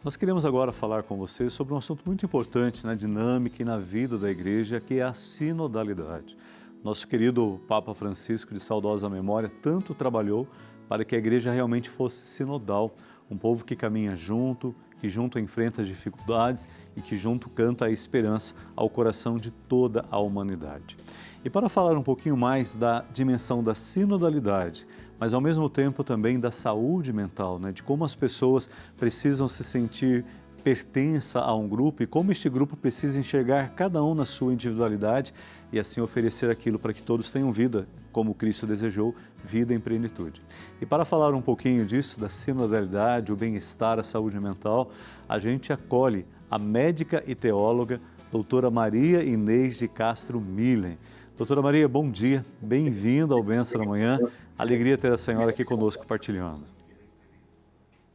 Nós queremos agora falar com você sobre um assunto muito importante na dinâmica e na vida da igreja, que é a sinodalidade. Nosso querido Papa Francisco, de saudosa memória, tanto trabalhou para que a igreja realmente fosse sinodal, um povo que caminha junto, que junto enfrenta as dificuldades e que junto canta a esperança ao coração de toda a humanidade. E para falar um pouquinho mais da dimensão da sinodalidade, mas ao mesmo tempo também da saúde mental, de como as pessoas precisam se sentir pertença a um grupo e como este grupo precisa enxergar cada um na sua individualidade e assim oferecer aquilo para que todos tenham vida, como Cristo desejou, vida em plenitude. E para falar um pouquinho disso, da sinodalidade, o bem-estar, a saúde mental, a gente acolhe a médica e teóloga doutora Maria Inês de Castro Millen. Doutora Maria, bom dia, bem-vinda ao Benção da Manhã. Alegria ter a senhora aqui conosco partilhando.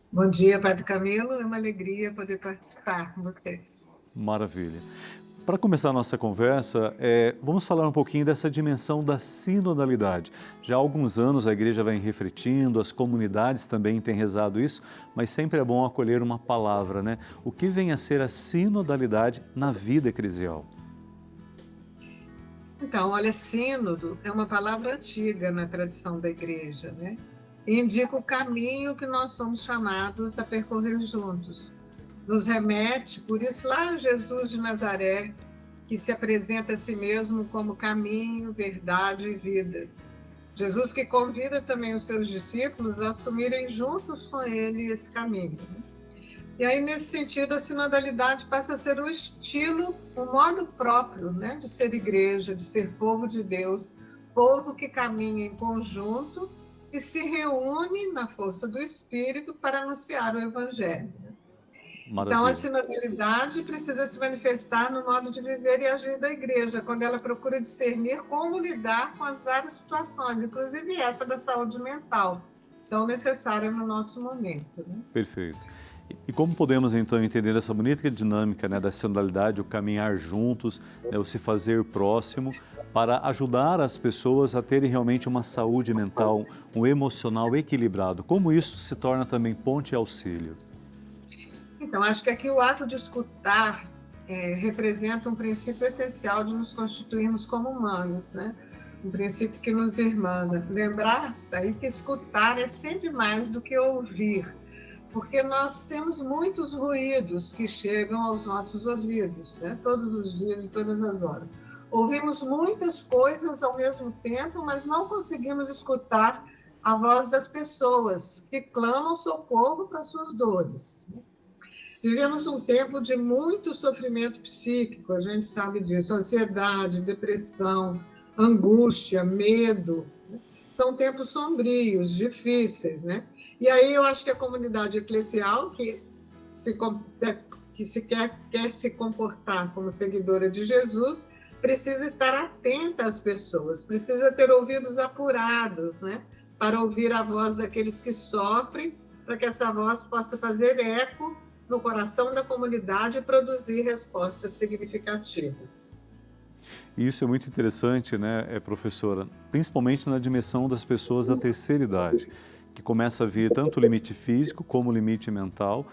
Bom dia, Padre Camilo. É uma alegria poder participar com vocês. Maravilha. Para começar a nossa conversa, vamos falar um pouquinho dessa dimensão da sinodalidade. Já há alguns anos a igreja vem refletindo, as comunidades também têm rezado isso, mas sempre é bom acolher uma palavra, O que vem a ser a sinodalidade na vida eclesial? Então, olha, sínodo é uma palavra antiga na tradição da igreja, E indica o caminho que nós somos chamados a percorrer juntos. Nos remete, por isso, lá a Jesus de Nazaré, que se apresenta a si mesmo como caminho, verdade e vida. Jesus que convida também os seus discípulos a assumirem juntos com ele esse caminho. E aí, nesse sentido, a sinodalidade passa a ser um estilo, um modo próprio, de ser igreja, de ser povo de Deus, povo que caminha em conjunto e se reúne na força do Espírito para anunciar o Evangelho. Maravilha. Então, a sinodalidade precisa se manifestar no modo de viver e agir da igreja, quando ela procura discernir como lidar com as várias situações, inclusive essa da saúde mental, tão necessária no nosso momento. Perfeito. E como podemos, então, entender essa bonita dinâmica da sinodalidade, o caminhar juntos, o se fazer próximo, para ajudar as pessoas a terem realmente uma saúde mental, um emocional equilibrado? Como isso se torna também ponte e auxílio? Então, acho que aqui o ato de escutar representa um princípio essencial de nos constituirmos como humanos, Um princípio que nos irmana. Lembrar daí que escutar é sempre mais do que ouvir, porque nós temos muitos ruídos que chegam aos nossos ouvidos, todos os dias e todas as horas. Ouvimos muitas coisas ao mesmo tempo, mas não conseguimos escutar a voz das pessoas que clamam socorro para suas dores. Vivemos um tempo de muito sofrimento psíquico, a gente sabe disso, ansiedade, depressão, angústia, medo. São tempos sombrios, difíceis, E aí eu acho que a comunidade eclesial, que quer se comportar como seguidora de Jesus, precisa estar atenta às pessoas, precisa ter ouvidos apurados, para ouvir a voz daqueles que sofrem, para que essa voz possa fazer eco no coração da comunidade e produzir respostas significativas. Isso é muito interessante, professora? Principalmente na dimensão das pessoas da terceira idade, que começa a vir tanto o limite físico como o limite mental.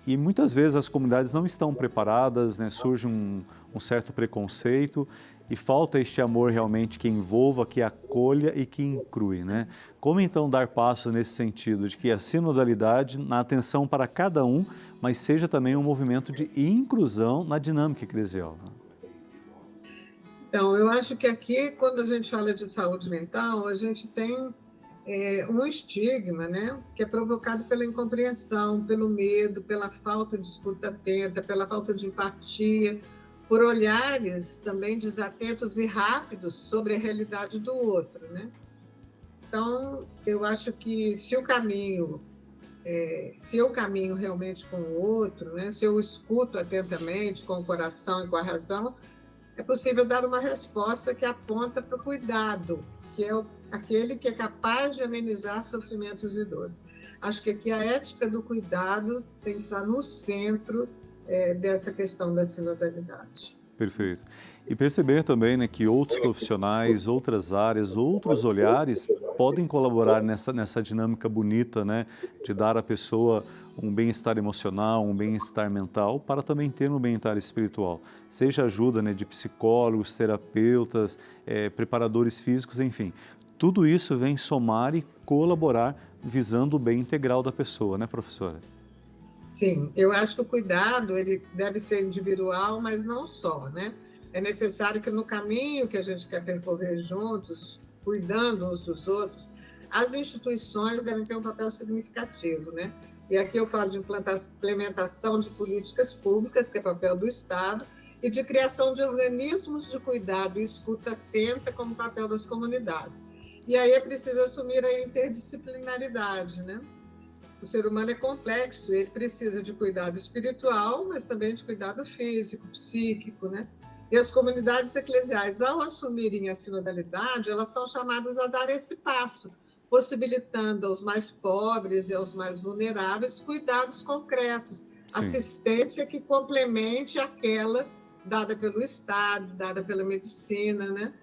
E muitas vezes as comunidades não estão preparadas, surge um certo preconceito e falta este amor realmente que envolva, que acolha e que inclui. Como então dar passos nesse sentido, de que a sinodalidade, na atenção para cada um, mas seja também um movimento de inclusão na dinâmica eclesial? Então, eu acho que aqui, quando a gente fala de saúde mental, a gente tem um estigma, que é provocado pela incompreensão, pelo medo, pela falta de escuta atenta, pela falta de empatia, por olhares também desatentos e rápidos sobre a realidade do outro, Então, eu acho que se eu caminho realmente com o outro, se eu escuto atentamente, com o coração e com a razão, é possível dar uma resposta que aponta para o cuidado, que é aquele que é capaz de amenizar sofrimentos e dores. Acho que aqui a ética do cuidado tem que estar no centro dessa questão da sinodalidade. Perfeito. E perceber também que outros profissionais, outras áreas, outros olhares podem colaborar nessa dinâmica bonita, de dar à pessoa um bem-estar emocional, um bem-estar mental, para também ter um bem-estar espiritual. Seja ajuda, né, de psicólogos, terapeutas, preparadores físicos, enfim. Tudo isso vem somar e colaborar visando o bem integral da pessoa, né, professora? Sim, eu acho que o cuidado ele deve ser individual, mas não só, né? É necessário que no caminho que a gente quer percorrer juntos, cuidando uns dos outros, as instituições devem ter um papel significativo, né? E aqui eu falo de implementação de políticas públicas, que é papel do Estado, e de criação de organismos de cuidado e escuta atenta como papel das comunidades. E aí é preciso assumir a interdisciplinaridade, né? O ser humano é complexo, ele precisa de cuidado espiritual, mas também de cuidado físico, psíquico, né? E as comunidades eclesiais, ao assumirem a sinodalidade, elas são chamadas a dar esse passo, possibilitando aos mais pobres e aos mais vulneráveis cuidados concretos, Sim. assistência que complemente aquela dada pelo Estado, dada pela medicina, né?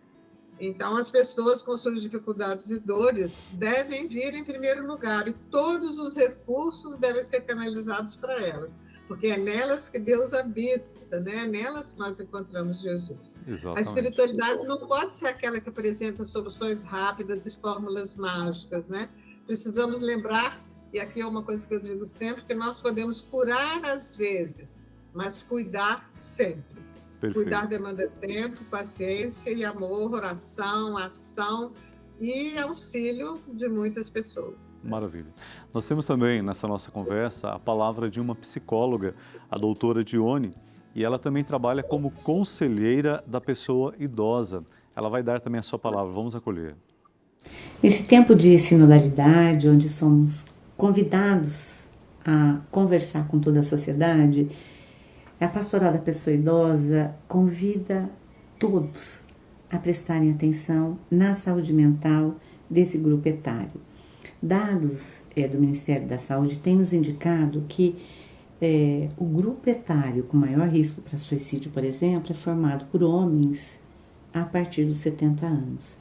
Então, as pessoas com suas dificuldades e dores devem vir em primeiro lugar e todos os recursos devem ser canalizados para elas, porque é nelas que Deus habita, né? É nelas que nós encontramos Jesus. Exatamente. A espiritualidade não pode ser aquela que apresenta soluções rápidas e fórmulas mágicas, né? Precisamos lembrar, e aqui é uma coisa que eu digo sempre, que nós podemos curar às vezes, mas cuidar sempre. Perfeito. Cuidar demanda tempo, paciência e amor, oração, ação e auxílio de muitas pessoas. Maravilha. Nós temos também nessa nossa conversa a palavra de uma psicóloga, a doutora Dione, e ela também trabalha como conselheira da pessoa idosa. Ela vai dar também a sua palavra, vamos acolher. Nesse tempo de sinodalidade, onde somos convidados a conversar com toda a sociedade, a Pastoral da Pessoa Idosa convida todos a prestarem atenção na saúde mental desse grupo etário. Dados do Ministério da Saúde têm nos indicado que o grupo etário com maior risco para suicídio, por exemplo, é formado por homens a partir dos 70 anos.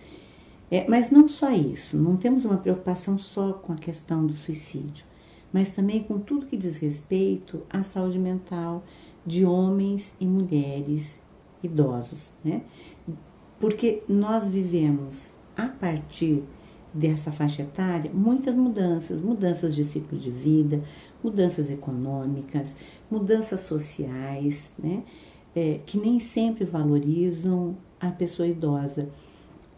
Mas não só isso, não temos uma preocupação só com a questão do suicídio, mas também com tudo que diz respeito à saúde mental de homens e mulheres idosos, né? Porque nós vivemos, a partir dessa faixa etária, muitas mudanças de ciclo de vida, mudanças econômicas, mudanças sociais, né? Que nem sempre valorizam a pessoa idosa.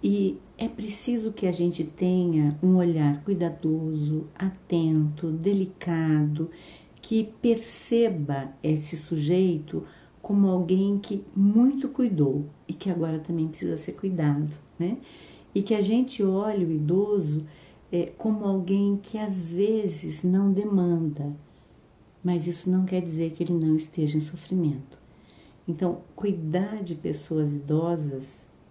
E é preciso que a gente tenha um olhar cuidadoso, atento, delicado, que perceba esse sujeito como alguém que muito cuidou e que agora também precisa ser cuidado, né? E que a gente olhe o idoso como alguém que às vezes não demanda, mas isso não quer dizer que ele não esteja em sofrimento. Então, cuidar de pessoas idosas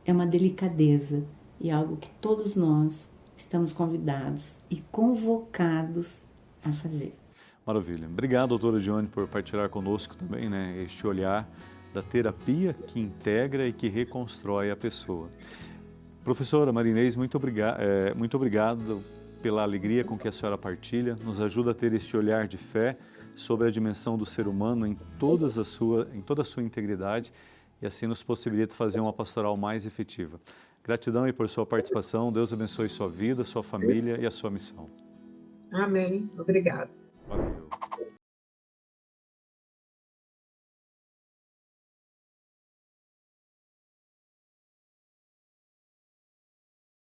é uma delicadeza e algo que todos nós estamos convidados e convocados a fazer. Maravilha. Obrigado, doutora Dione, por partilhar conosco também, né, este olhar da terapia que integra e que reconstrói a pessoa. Professora Marinês, muito obrigado pela alegria com que a senhora partilha, nos ajuda a ter este olhar de fé sobre a dimensão do ser humano em toda a sua integridade e assim nos possibilita fazer uma pastoral mais efetiva. Gratidão aí por sua participação, Deus abençoe sua vida, sua família e a sua missão. Amém. Obrigada. Valeu.